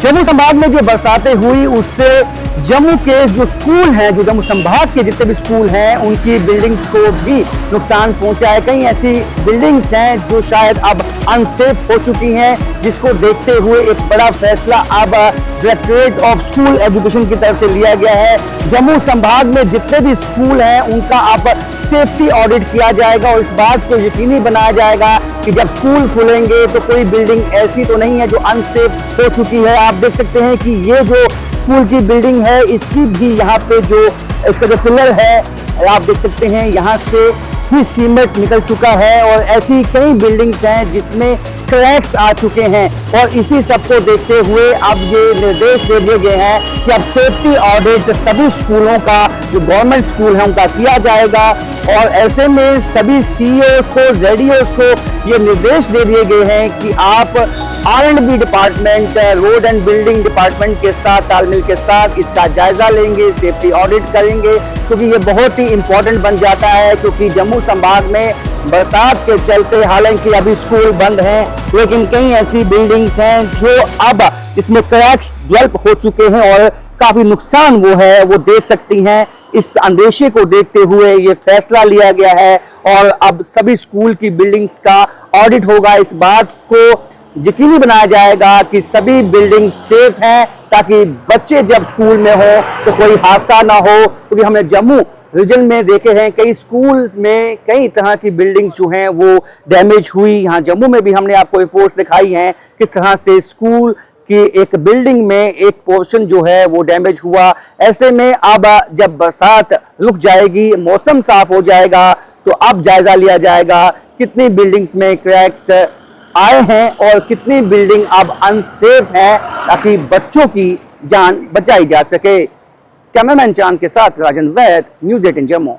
जम्मू संभाग में जो बरसातें हुई उससे जम्मू के जो स्कूल हैं, जो जम्मू संभाग के जितने भी स्कूल हैं, उनकी बिल्डिंग्स को भी नुकसान पहुंचा है। कई ऐसी बिल्डिंग्स हैं जो शायद अब अनसेफ हो चुकी हैं, जिसको देखते हुए एक बड़ा फैसला अब डायरेक्टरेट ऑफ स्कूल एजुकेशन की तरफ से लिया गया है। जम्मू संभाग में जितने भी स्कूल हैं उनका अब सेफ्टी ऑडिट किया जाएगा और इस बात को यकीनी बनाया जाएगा कि जब स्कूल खुलेंगे तो कोई बिल्डिंग ऐसी तो नहीं है जो अनसेफ हो चुकी है। आप देख सकते हैं कि ये जो स्कूल की बिल्डिंग है, इसकी भी यहाँ पे जो इसका जो पिलर है आप देख सकते हैं, यहाँ से भी सीमेंट निकल चुका है और ऐसी कई बिल्डिंग्स हैं जिसमें क्रैक्स आ चुके हैं। और इसी सब को देखते हुए अब ये निर्देश दे दिए गए हैं कि अब सेफ्टी ऑडिट सभी स्कूलों का, जो गवर्नमेंट स्कूल है उनका, किया जाएगा। और ऐसे में सभी सीईओस को, जेडीओस को ये निर्देश दे दिए गए हैं कि आप R&B department, road and building department के साथ तालमेल के साथ इसका जायजा लेंगे, सेफ्टी ऑडिट करेंगे, क्योंकि ये बहुत ही इंपॉर्टेंट बन जाता है। क्योंकि जम्मू संभाग में बरसात के चलते हालांकि अभी स्कूल बंद हैं, लेकिन कई ऐसी बिल्डिंग्स हैं जो अब इसमें क्रैक्स डेवलप हो चुके हैं और काफी नुकसान वो दे सकती हैं। इस अंदेशे को देखते हुए ये फैसला लिया गया है और अब सभी स्कूल की बिल्डिंग्स का ऑडिट होगा। इस बात को यकीनी बनाया जाएगा कि सभी बिल्डिंग सेफ हैं, ताकि बच्चे जब स्कूल में हो तो कोई हादसा ना हो। क्योंकि हमने जम्मू रीजन में देखे हैं कई स्कूल में कई तरह की बिल्डिंग्स जो हैं वो डैमेज हुई। यहाँ जम्मू में भी हमने आपको रिपोर्ट्स दिखाई हैं किस तरह से स्कूल की एक बिल्डिंग में एक पोर्शन जो है वो डैमेज हुआ। ऐसे में अब जब बरसात रुक जाएगी, मौसम साफ हो जाएगा, तो अब जायजा लिया जाएगा कितनी बिल्डिंग्स में क्रैक्स आए हैं और कितनी बिल्डिंग अब अनसेफ है, ताकि बच्चों की जान बचाई जा सके। कैमरामैन चांद के साथ राजन वैद, न्यूज़ 18 जम्मू।